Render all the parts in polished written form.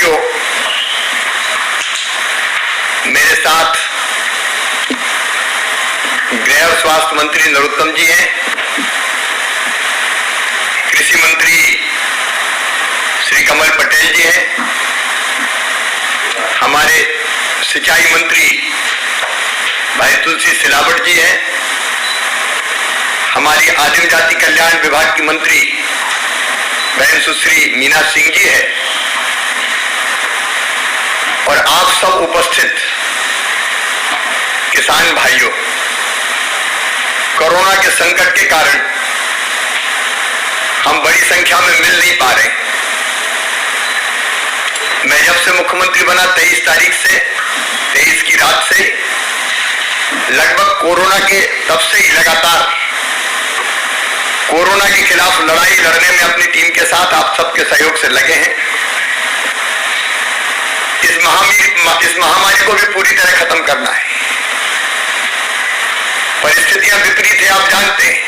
भाइयों, मेरे साथ गृह और स्वास्थ्य मंत्री नरोत्तम जी हैं, कृषि मंत्री श्री कमल पटेल जी हैं, हमारे सिंचाई मंत्री भाई तुलसी सिलावट जी हैं, हमारी आदिम जाति कल्याण विभाग की मंत्री बहन सुश्री मीना सिंह जी है और आप सब उपस्थित किसान भाइयों, कोरोना के संकट के कारण हम बड़ी संख्या में मिल नहीं पा रहे। मैं जब से मुख्यमंत्री बना 23 तारीख से 23 की रात से लगभग कोरोना के तब से ही लगातार कोरोना के खिलाफ लड़ाई लड़ने में अपनी टीम के साथ आप सबके सहयोग से लगे हैं। इस महामारी को भी पूरी तरह खत्म करना है। परिस्थितियां विपरीत है, आप जानते हैं।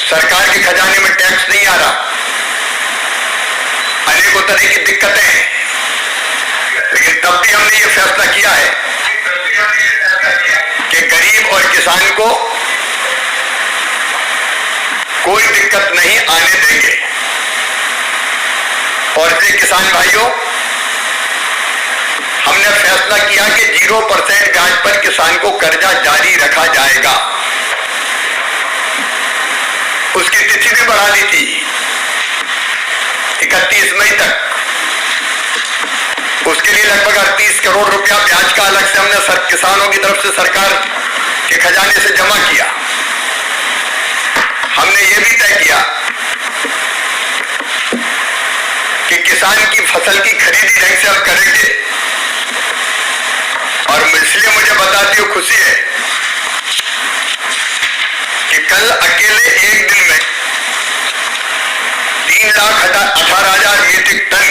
सरकार के खजाने में टैक्स नहीं आ रहा, अनेकों तरह की दिक्कतें हैं, लेकिन तब भी हमने ये फैसला किया है कि गरीब और किसान को कोई दिक्कत नहीं आने देंगे। और इसलिए किसान भाइयों, हमने फैसला किया कि 0% ब्याज पर किसान को कर्जा जारी रखा जाएगा। उसकी तिथि भी बढ़ा दी थी 31 मई तक। उसके लिए लगभग 38 करोड़ रुपया ब्याज का अलग से हमने किसानों की तरफ से सरकार के खजाने से जमा किया। हमने ये भी तय किया कि किसान की फसल की खरीदी ढंग से अब करेंगे। और इसलिए मुझे बताती हूँ खुशी है कि कल अकेले एक दिन में 3,18,000 मीट्रिक टन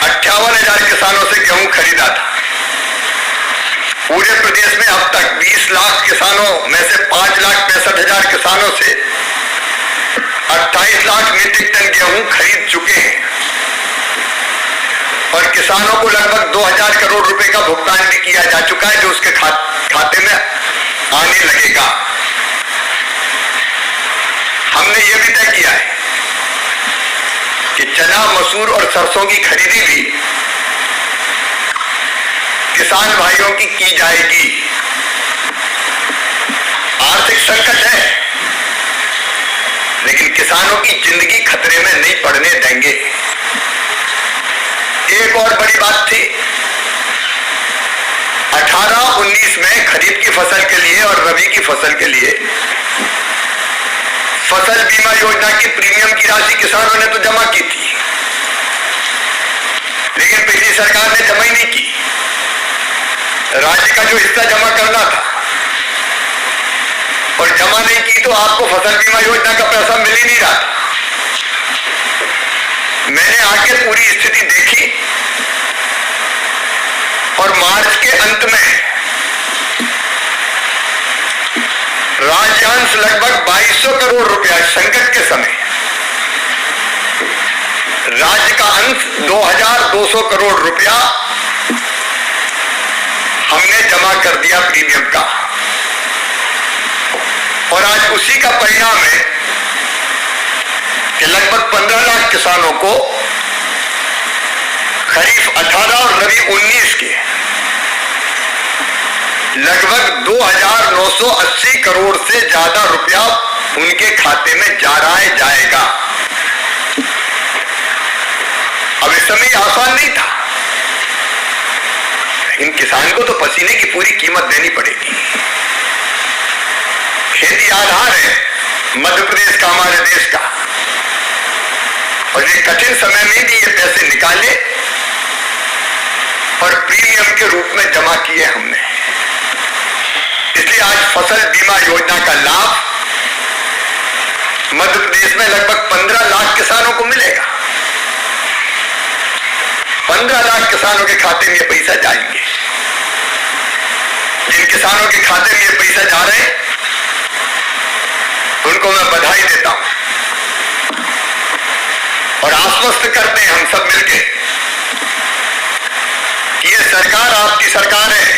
58,000 किसानों से गेहूं खरीदा था। पूरे प्रदेश में अब तक 20 लाख किसानों में से 5,65,000 किसानों से 28 लाख मीट्रिक टन गेहूं खरीद चुके हैं और किसानों को लगभग 2,000 करोड़ रुपए का भुगतान भी किया जा चुका है, जो उसके खाते में आने लगेगा। हमने ये भी तय किया है कि चना, मसूर और सरसों की खरीदी भी किसान भाइयों की जाएगी। आर्थिक संकट है, लेकिन किसानों की जिंदगी खतरे में नहीं पड़ने देंगे। एक और बड़ी बात थी, 18-19 में खरीफ की फसल के लिए और रबी की फसल के लिए फसल बीमा योजना की प्रीमियम की राशि किसानों ने तो जमा की थी, लेकिन पिछली सरकार ने जमा ही नहीं की। राज्य का जो हिस्सा जमा करना था और जमा नहीं की तो आपको फसल बीमा योजना का पैसा मिल ही नहीं रहा था। मैंने आके पूरी स्थिति देखी और मार्च के अंत में राज्यांश लगभग 2200 करोड़ रुपया संकट के समय, राज्य का अंश 2,200 करोड़ रुपया हमने जमा कर दिया प्रीमियम का। और आज उसी का परिणाम है कि लगभग 15 लाख किसानों को खरीफ 18 और रबी 19 के लगभग 2,980 करोड़ से ज्यादा रुपया उनके खाते में जाएगा। अब इस समय आसान नहीं था, लेकिन किसान को तो पसीने की पूरी कीमत देनी पड़ेगी। खेती आधार है मध्य प्रदेश का, हमारे देश का, और ये कठिन समय में भी ये पैसे निकाले और प्रीमियम के रूप में जमा किए हमने। इसलिए आज फसल बीमा योजना का लाभ मध्य प्रदेश में लगभग 15 लाख किसानों को मिलेगा। 15 लाख किसानों के खाते में ये पैसा जाएंगे। जिन किसानों के खाते में ये पैसा जा रहे हैं उनको मैं बधाई देता हूं। और और आश्वस्त करते हैं हम सब मिलके कि ये सरकार आपकी सरकार है,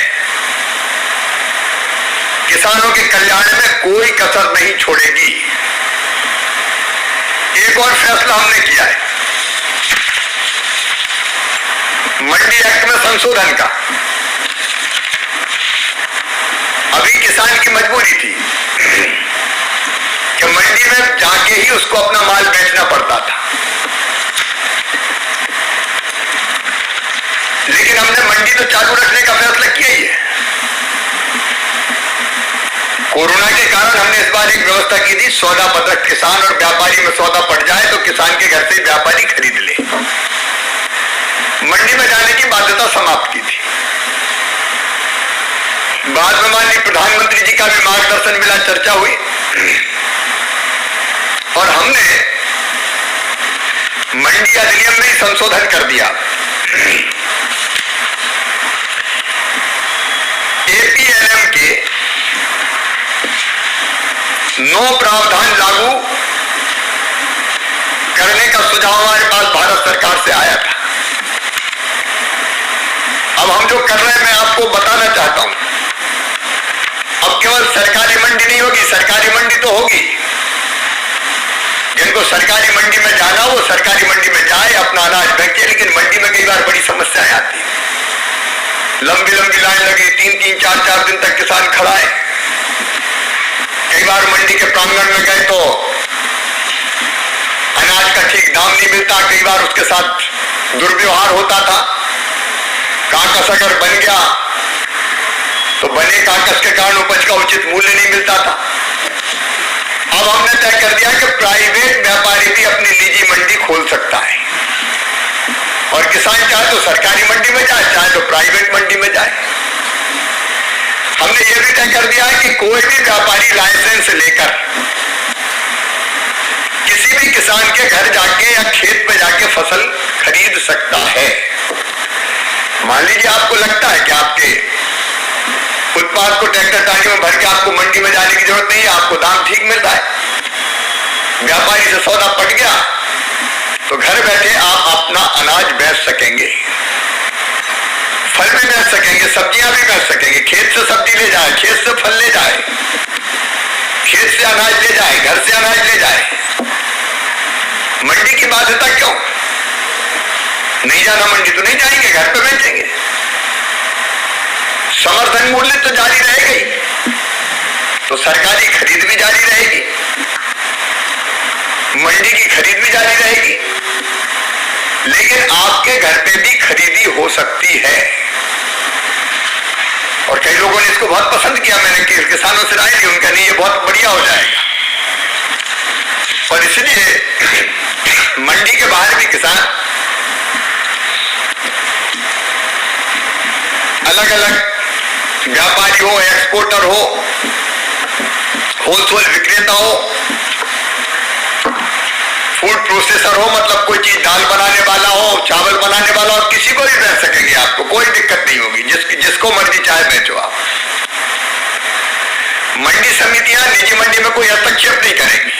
किसानों के कल्याण में कोई कसर नहीं छोड़ेगी। एक और फैसला हमने किया है मंडी एक्ट में संशोधन का। अभी किसान की मजबूरी थी कि मंडी में जाके ही उसको अपना माल बेचना पड़ता था, लेकिन हमने मंडी तो चालू रखने का फैसला किया ही है। कोरोना के कारण हमने इस बार एक व्यवस्था की थी, सौदा पत्रक किसान और व्यापारी में सौदा पड़ जाए तो किसान के घर से व्यापारी खरीद ले। मंडी में जाने की बाध्यता समाप्त की थी। बाद में माननीय प्रधानमंत्री जी का भी मार्गदर्शन मिला, चर्चा हुई और हमने मंडी अधिनियम में संशोधन कर दिया। एपीएलएम के 9 प्रावधान लागू करने का सुझाव हमारे पास भारत सरकार से आया था। अब हम जो कर रहे हैं मैं आपको बताना चाहता हूं, अब केवल सरकारी मंडी नहीं होगी, सरकारी मंडी तो होगी। जिनको सरकारी मंडी में जाना वो सरकारी मंडी में जाए, अपना अनाज बेचे, लेकिन मंडी में कई बार बड़ी समस्याएं आती हैं। लंबी लंबी लाइन लगी, 3-3, 4-4 दिन तक किसान खड़ा है। कई बार मंडी के प्रांगण में गए तो अनाज का ठीक दाम नहीं मिलता, कई बार उसके साथ दुर्व्यवहार होता था। काकस अगर बन गया तो बने काकस के कारण उपज का उचित मूल्य नहीं मिलता था। अब हमने तय कर दिया कि प्राइवेट व्यापारी भी अपनी निजी मंडी खोल सकता है और किसान चाहे तो सरकारी मंडी में जाए, चाहे तो प्राइवेट मंडी में जाए। हमने यह भी तय कर दिया है कि कोई भी व्यापारी लाइसेंस लेकर किसी भी किसान के घर जाके या खेत में जाके फसल खरीद सकता है। मान लीजिए आपको लगता है कि आपके उत्पाद को ट्रैक्टर ट्राली में भर के आपको मंडी में जाने की जरूरत नहीं है, आपको दाम ठीक मिल रहा है, व्यापारी से सौदा पट गया, तो घर बैठे आप अपना अनाज बेच सकेंगे, फल भी बेच सकेंगे, सब्जियां भी बेच सकेंगे। खेत से सब्जी ले जाए, खेत से फल ले जाए, खेत से अनाज ले जाए, घर से अनाज ले जाए। मंडी की बाध्यता क्यों? नहीं जाना मंडी तो नहीं जाएंगे, घर पे बेचेंगे। समर्थन मूल्य तो जारी रहेगा ही, तो सरकारी खरीद भी जारी रहेगी, मंडी की खरीद भी जारी रहेगी, लेकिन आपके घर पे भी खरीदी हो सकती है। और कई लोगों ने इसको बहुत पसंद किया, मैंने किसानों से राय ली, उनका नहीं ये बहुत बढ़िया हो जाएगा। और इसलिए मंडी के बाहर भी किसान अलग अलग व्यापारी हो, एक्सपोर्टर हो, होलसेल विक्रेता हो, फूड प्रोसेसर हो, मतलब कोई चीज दाल बनाने वाला हो, चावल बनाने वाला हो, किसी को भी बेच सकेंगे, आपको कोई दिक्कत नहीं होगी, जिसको मर्जी चाहे बेचो आप। मंडी समितियां निजी मंडी में कोई हस्तक्षेप नहीं करेंगी।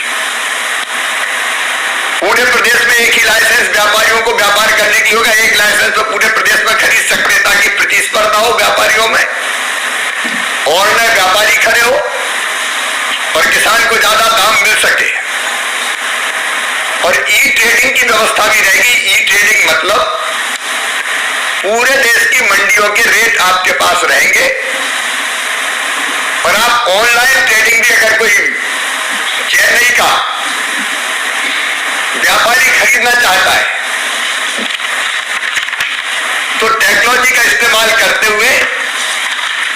पूरे प्रदेश में एक ही लाइसेंस व्यापारियों को व्यापार करने की होगा, एक लाइसेंस में पूरे प्रदेश में खरीद सकते हैं, ताकि प्रतिस्पर्धा हो व्यापारियों में और न व्यापारी खड़े हो और किसान को ज्यादा दाम मिल सके। और ई ट्रेडिंग की व्यवस्था भी रहेगी। ई ट्रेडिंग मतलब पूरे देश की मंडियों के रेट आपके पास रहेंगे और आप ऑनलाइन ट्रेडिंग भी, अगर कोई चेन्नई का व्यापारी खरीदना चाहता है तो टेक्नोलॉजी का इस्तेमाल करते हुए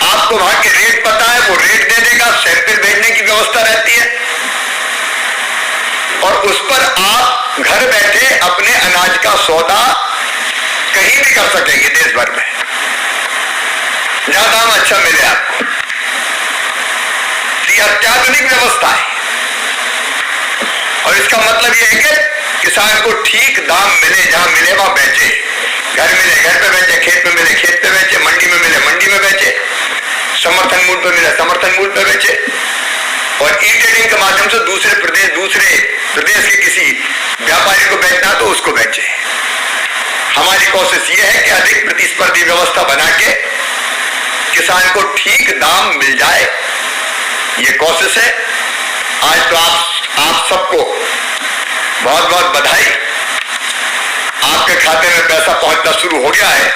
आपको वहां के रेट पता है, वो रेट दे देगा, सैंपल भेजने की व्यवस्था रहती है और उस पर आप घर बैठे अपने अनाज का सौदा कहीं भी कर सकेंगे देश भर में, जहां दाम अच्छा मिले आपको। ये अत्याधुनिक व्यवस्था है और इसका मतलब यह है कि किसान को ठीक दाम मिले, जहां मिले वहां बेचे, घर मिले घर पे बेचे, खेत में मिले खेत पे बेचे, मंडी में मिले मंडी में बेचे, समर्थन मूल्य पे मिले समर्थन मूल्य पे बेचे। और ई ट्रेडिंग के माध्यम से दूसरे प्रदेश के किसी व्यापारी को बेचना तो उसको बेचे। हमारी कोशिश ये है कि अधिक प्रतिस्पर्धी व्यवस्था बना के किसान को ठीक दाम मिल जाए, ये कोशिश है। आज तो आप सबको बहुत बहुत बधाई, आपके खाते में पैसा पहुंचना शुरू हो गया है।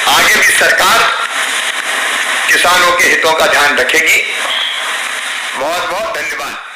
आगे भी सरकार किसानों के हितों का ध्यान रखेगी। बहुत बहुत धन्यवाद।